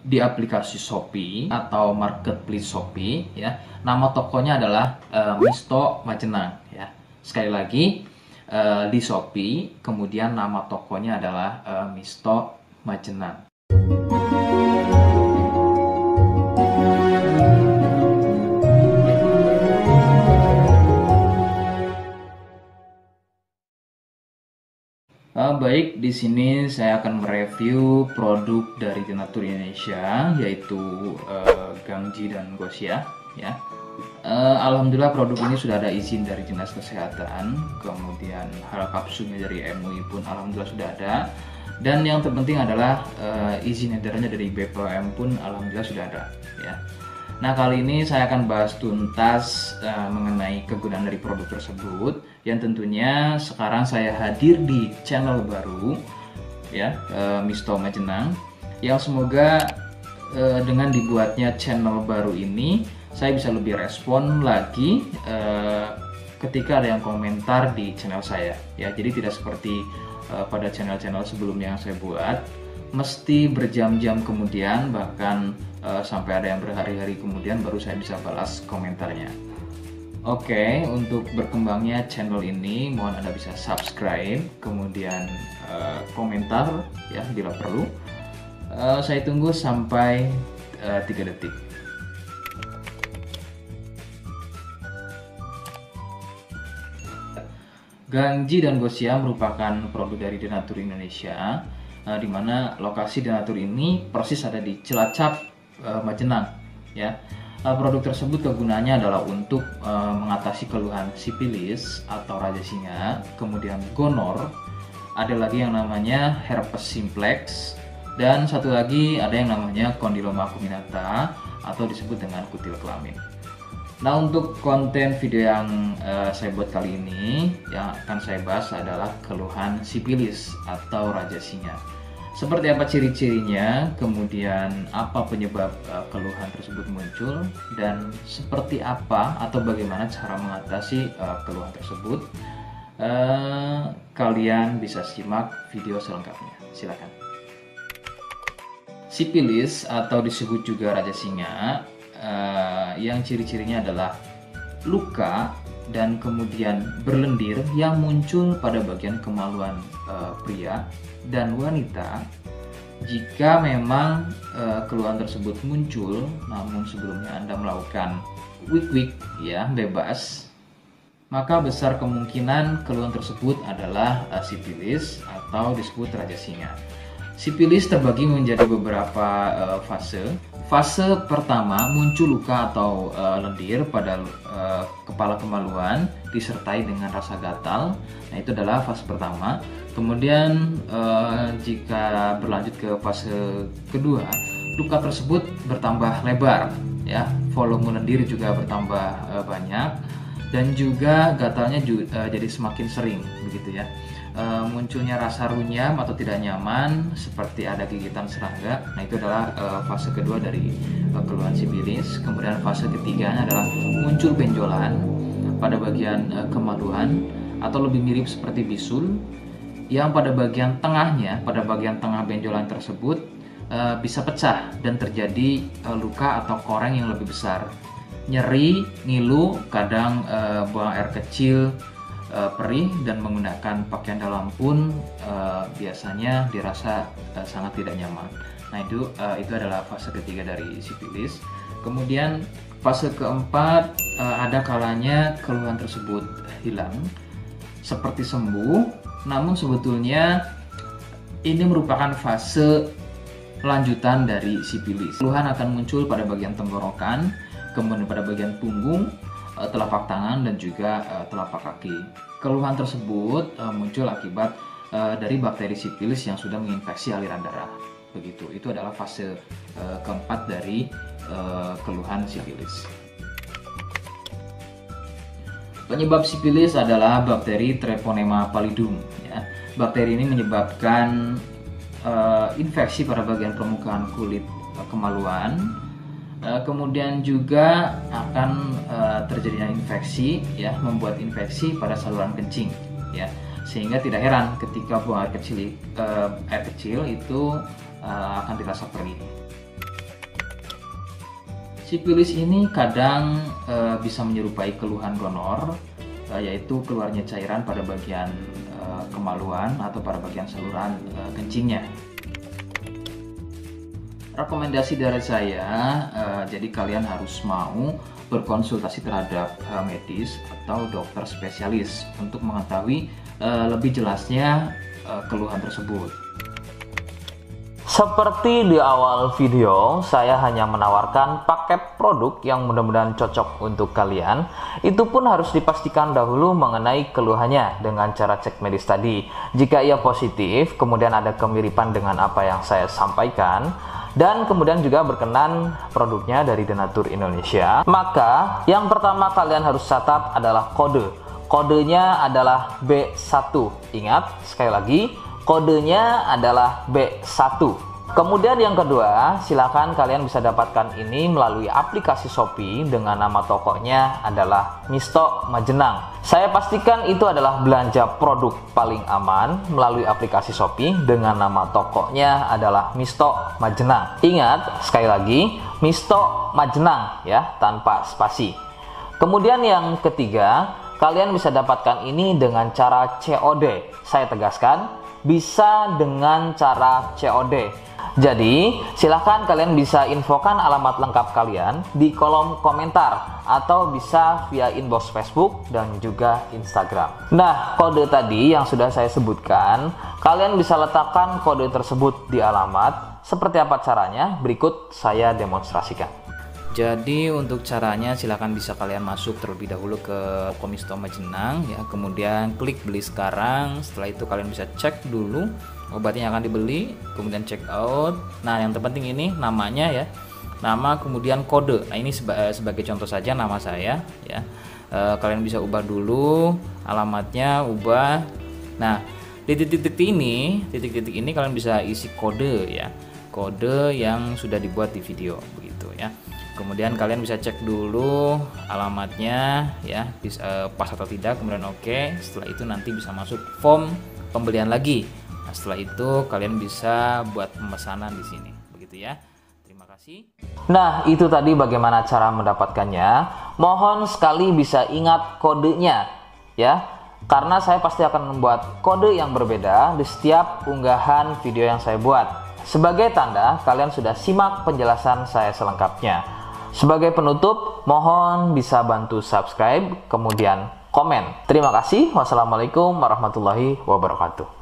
di aplikasi Shopee atau marketplace Shopee ya. Nama tokonya adalah Misto Majenang ya. Sekali lagi di Shopee, kemudian nama tokonya adalah Misto Majenang. Baik, di sini saya akan mereview produk dari Denatur Indonesia, yaitu Gangji dan Gosia. Ya, alhamdulillah produk ini sudah ada izin dari Dinas Kesehatan, kemudian hal kapsulnya dari MUI pun alhamdulillah sudah ada, dan yang terpenting adalah izin edarnya dari BPOM pun alhamdulillah sudah ada. Ya. Nah, kali ini saya akan bahas tuntas mengenai kegunaan dari produk tersebut, yang tentunya sekarang saya hadir di channel baru ya, Misto Majenang, yang semoga dengan dibuatnya channel baru ini saya bisa lebih respon lagi ketika ada yang komentar di channel saya ya. Jadi tidak seperti pada channel-channel sebelumnya yang saya buat, mesti berjam-jam kemudian, bahkan sampai ada yang berhari-hari kemudian baru saya bisa balas komentarnya. Oke, untuk berkembangnya channel ini mohon Anda bisa subscribe, kemudian komentar ya bila perlu. Saya tunggu sampai 3 detik. Gangji dan Gosia merupakan produk dari Denatur Indonesia, di mana lokasi Denatur ini persis ada di Cilacap, Majenang ya. Produk tersebut kegunaannya adalah untuk mengatasi keluhan sipilis atau raja singa, kemudian gonor, ada lagi yang namanya herpes simplex, dan satu lagi ada yang namanya kondiloma acuminata atau disebut dengan kutil kelamin. Nah, untuk konten video yang saya buat kali ini, yang akan saya bahas adalah keluhan sipilis atau raja singa. Seperti apa ciri-cirinya, kemudian apa penyebab keluhan tersebut muncul, dan seperti apa atau bagaimana cara mengatasi keluhan tersebut. Kalian bisa simak video selengkapnya. Silakan. Sipilis atau disebut juga raja singa, yang ciri-cirinya adalah luka dan kemudian berlendir yang muncul pada bagian kemaluan pria dan wanita. Jika memang keluhan tersebut muncul namun sebelumnya Anda melakukan wik-wik ya bebas, maka besar kemungkinan keluhan tersebut adalah sipilis atau disebut raja singa. Sipilis terbagi menjadi beberapa fase. Fase pertama, muncul luka atau lendir pada kepala kemaluan disertai dengan rasa gatal. Nah, itu adalah fase pertama. Kemudian jika berlanjut ke fase kedua, luka tersebut bertambah lebar ya, volume lendir juga bertambah banyak, dan juga gatalnya jadi semakin sering begitu ya. Munculnya rasa runyam atau tidak nyaman seperti ada gigitan serangga. Nah, itu adalah fase kedua dari keluhan sipilis. Kemudian fase ketiganya adalah muncul benjolan pada bagian kemaluan atau lebih mirip seperti bisul, yang pada bagian tengahnya, pada bagian tengah benjolan tersebut bisa pecah dan terjadi luka atau koreng yang lebih besar. Nyeri, ngilu, kadang buang air kecil, perih, dan menggunakan pakaian dalam pun biasanya dirasa sangat tidak nyaman. Nah, itu adalah fase ketiga dari sipilis. Kemudian fase keempat, ada kalanya keluhan tersebut hilang seperti sembuh, namun sebetulnya ini merupakan fase lanjutan dari sipilis. Keluhan akan muncul pada bagian tenggorokan, kemudian pada bagian punggung, telapak tangan, dan juga telapak kaki. Keluhan tersebut muncul akibat dari bakteri sipilis yang sudah menginfeksi aliran darah. Begitu. Itu adalah fase keempat dari keluhan sipilis. Penyebab sipilis adalah bakteri Treponema pallidum. Ya. Bakteri ini menyebabkan infeksi pada bagian permukaan kulit kemaluan. Kemudian juga akan terjadinya infeksi ya, membuat infeksi pada saluran kencing ya, sehingga tidak heran ketika buang air kecil itu akan dirasa perih. Sipilis ini kadang bisa menyerupai keluhan donor, yaitu keluarnya cairan pada bagian kemaluan atau pada bagian saluran kencingnya. Rekomendasi dari saya, jadi kalian harus mau berkonsultasi terhadap medis atau dokter spesialis untuk mengetahui lebih jelasnya keluhan tersebut. Seperti di awal video, saya hanya menawarkan paket produk yang mudah-mudahan cocok untuk kalian. Itu pun harus dipastikan dahulu mengenai keluhannya dengan cara cek medis tadi. Jika ia positif, kemudian ada kemiripan dengan apa yang saya sampaikan, dan kemudian juga berkenan produknya dari Denatur Indonesia, maka yang pertama kalian harus catat adalah kode. Kodenya adalah B1. Ingat, sekali lagi, kodenya adalah B1. Kemudian yang kedua, silakan kalian bisa dapatkan ini melalui aplikasi Shopee dengan nama tokonya adalah Misto Majenang. Saya pastikan itu adalah belanja produk paling aman melalui aplikasi Shopee dengan nama tokonya adalah Misto Majenang. Ingat, sekali lagi, Misto Majenang ya, tanpa spasi. Kemudian yang ketiga, kalian bisa dapatkan ini dengan cara COD. Saya tegaskan, bisa dengan cara COD. Jadi, silahkan kalian bisa infokan alamat lengkap kalian di kolom komentar atau bisa via inbox Facebook dan juga Instagram. Nah, kode tadi yang sudah saya sebutkan, kalian bisa letakkan kode tersebut di alamat. Seperti apa caranya? Berikut saya demonstrasikan. Jadi untuk caranya silahkan bisa kalian masuk terlebih dahulu ke Misto Majenang ya, kemudian klik beli sekarang. Setelah itu kalian bisa cek dulu obatnya yang akan dibeli, kemudian check out. Nah yang terpenting ini namanya ya, nama kemudian kode. Nah ini sebagai contoh saja nama saya ya. Kalian bisa ubah dulu alamatnya, ubah. Nah di titik-titik ini kalian bisa isi kode ya, kode yang sudah dibuat di video begitu ya. Kemudian kalian bisa cek dulu alamatnya ya, pas atau tidak, kemudian oke. Setelah itu nanti bisa masuk form pembelian lagi. Nah, setelah itu kalian bisa buat pemesanan di sini, begitu ya. Terima kasih. Nah, itu tadi bagaimana cara mendapatkannya. Mohon sekali bisa ingat kodenya ya. Karena saya pasti akan membuat kode yang berbeda di setiap unggahan video yang saya buat. Sebagai tanda kalian sudah simak penjelasan saya selengkapnya. Sebagai penutup, mohon bisa bantu subscribe, kemudian komen. Terima kasih. Wassalamualaikum warahmatullahi wabarakatuh.